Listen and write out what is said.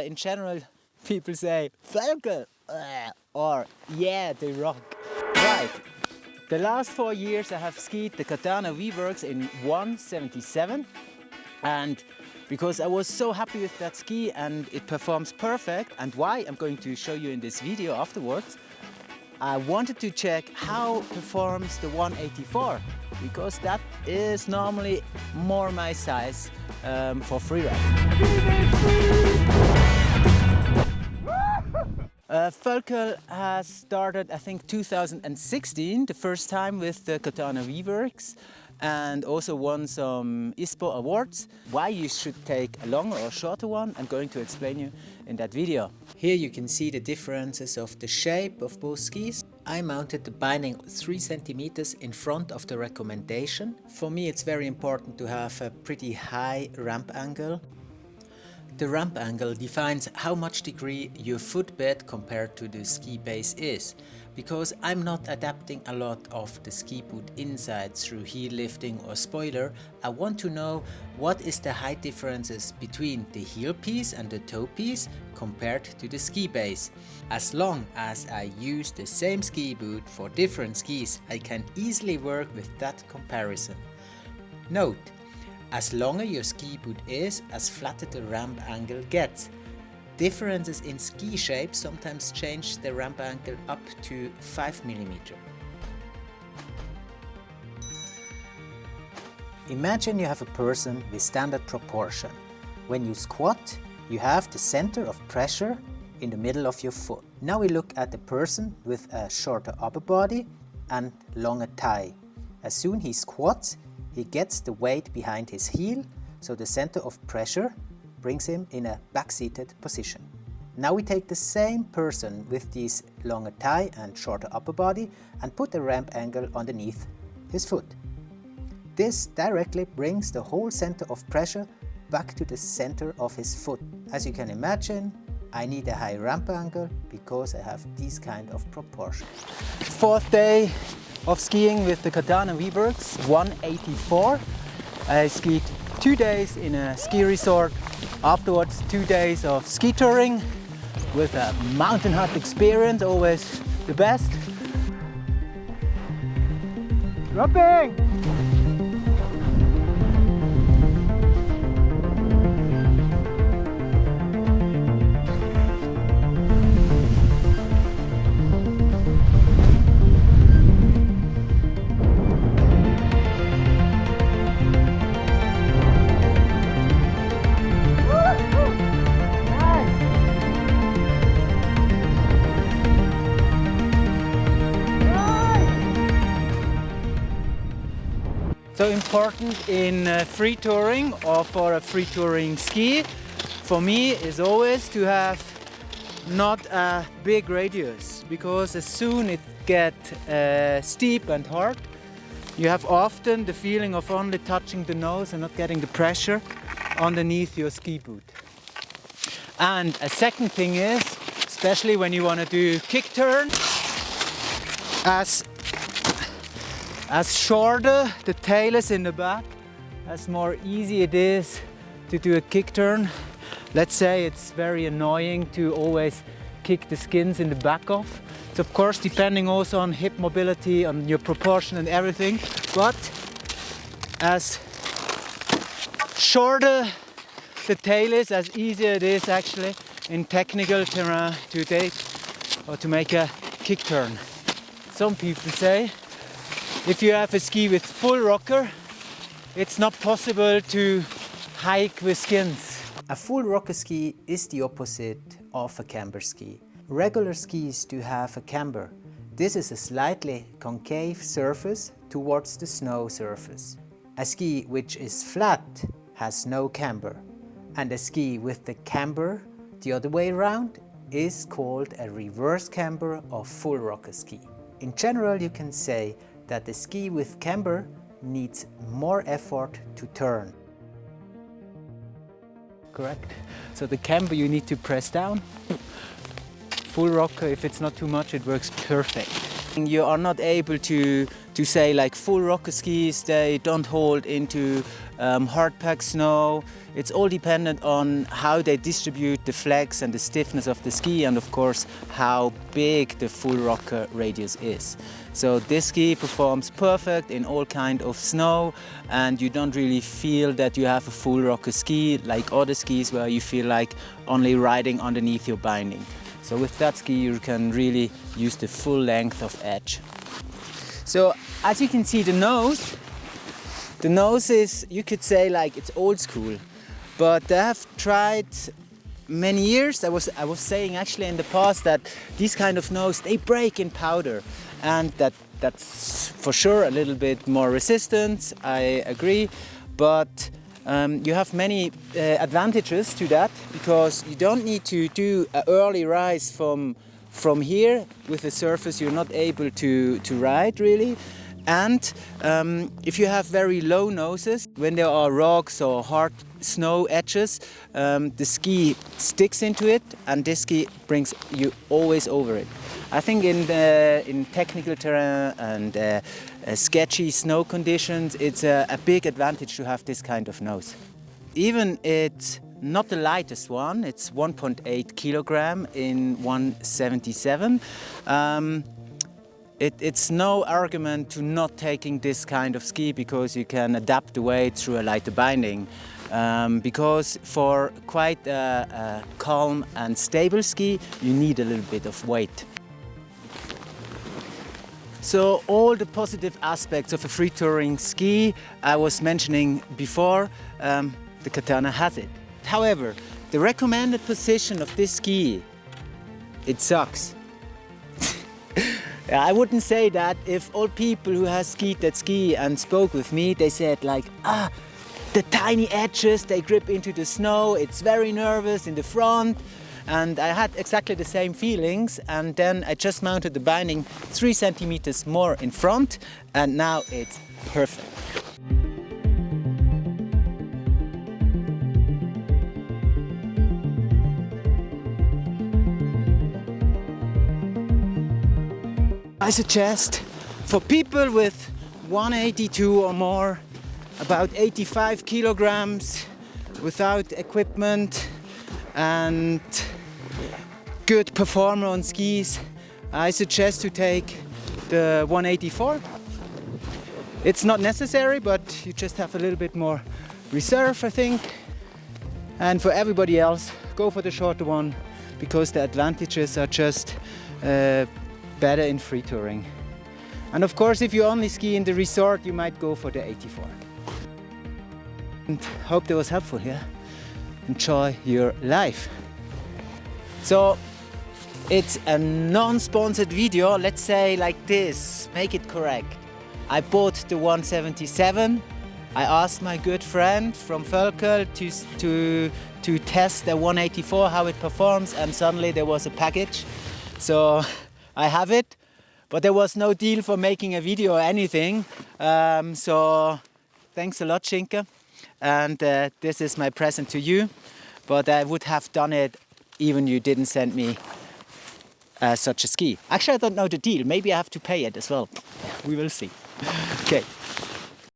in general people say Völkl or yeah, they rock. Right. The last 4 years I have skied the Katana V.Werks in 177, and because I was so happy with that ski and it performs perfect, and why I'm going to show you in this video afterwards, I wanted to check how performs the 184, because that is normally more my size for freeride. Völkl has started, I think, 2016, the first time with the Katana V.Werks, and also won some ISPO awards. Why you should take a longer or shorter one, I'm going to explain you in that video. Here you can see the differences of the shape of both skis. I mounted the binding 3 centimeters in front of the recommendation. For me it's very important to have a pretty high ramp angle. The ramp angle defines how much degree your footbed compared to the ski base is. Because I'm not adapting a lot of the ski boot inside through heel lifting or spoiler, I want to know what is the height differences between the heel piece and the toe piece compared to the ski base. As long as I use the same ski boot for different skis, I can easily work with that comparison. Note: as longer your ski boot is, as flatter the ramp angle gets. Differences in ski shape sometimes change the ramp angle up to 5 mm. Imagine you have a person with standard proportion. When you squat, you have the center of pressure in the middle of your foot. Now we look at the person with a shorter upper body and longer thigh. As soon he squats, he gets the weight behind his heel, so the center of pressure brings him in a back-seated position. Now we take the same person with this longer thigh and shorter upper body and put a ramp angle underneath his foot. This directly brings the whole center of pressure back to the center of his foot. As you can imagine, I need a high ramp angle because I have these kind of proportions. 4th day of skiing with the Katana V.Werks 184. I skied 2 days in a ski resort, afterwards 2 days of ski touring with a mountain hut experience, always the best. Dropping! So important in free touring or for a free touring ski, for me, is always to have not a big radius, because as soon it gets steep and hard, you have often the feeling of only touching the nose and not getting the pressure underneath your ski boot. And a second thing is, especially when you want to do kick turn, as shorter the tail is in the back, as more easy it is to do a kick turn. Let's say it's very annoying to always kick the skins in the back off. It's of course depending also on hip mobility, on your proportion and everything, but as shorter the tail is, as easier it is actually in technical terrain to take or to make a kick turn. Some people say if you have a ski with full rocker, it's not possible to hike with skins. A full rocker ski is the opposite of a camber ski. Regular skis do have a camber. This is a slightly concave surface towards the snow surface. A ski which is flat has no camber, and a ski with the camber the other way around is called a reverse camber or full rocker ski. In general, you can say that the ski with camber needs more effort to turn. Correct? So the camber you need to press down. Full rocker, if it's not too much, it works perfect. You are not able to to say like full rocker skis, they don't hold into hard pack snow. It's all dependent on how they distribute the flex and the stiffness of the ski, and of course how big the full rocker radius is. So this ski performs perfect in all kind of snow, and you don't really feel that you have a full rocker ski like other skis where you feel like only riding underneath your binding. So with that ski you can really use the full length of edge. So as you can see, the nose is, you could say like it's old school, but I have tried many years. I was saying actually in the past that these kind of nose, they break in powder, and that's for sure a little bit more resistant, I agree, but you have many advantages to that, because you don't need to do an early rise from here with a surface you're not able to ride really. And if you have very low noses, when there are rocks or hard snow edges, the ski sticks into it, and this ski brings you always over it. I think in technical terrain and sketchy snow conditions, it's a big advantage to have this kind of nose. Even it's not the lightest one, it's 1.8 kilogram in 177. It's no argument to not taking this kind of ski, because you can adapt the weight through a lighter binding. Because for quite a calm and stable ski, you need a little bit of weight. So all the positive aspects of a free touring ski I was mentioning before, the Katana has it. However, the recommended position of this ski, it sucks. I wouldn't say that. If all people who have skied that ski and spoke with me, they said like, the tiny edges, they grip into the snow, it's very nervous in the front. And I had exactly the same feelings, and then I just mounted the binding 3 centimeters more in front, and now it's perfect. I suggest for people with 182 or more, about 85 kilograms, without equipment and good performer on skis, I suggest to take the 184. It's not necessary, but you just have a little bit more reserve, I think. And for everybody else, go for the shorter one, because the advantages are just better in free touring. And of course, if you only ski in the resort, you might go for the 84. And hope that was helpful here. Enjoy your life. So it's a non-sponsored video, let's say like this, make it correct. I bought the 177. I asked my good friend from Völkl to test the 184, how it performs, and suddenly there was a package. So I have it, but there was no deal for making a video or anything. So thanks a lot, Schinke. And this is my present to you. But I would have done it even you didn't send me such a ski. Actually, I don't know the deal. Maybe I have to pay it as well. We will see. Okay.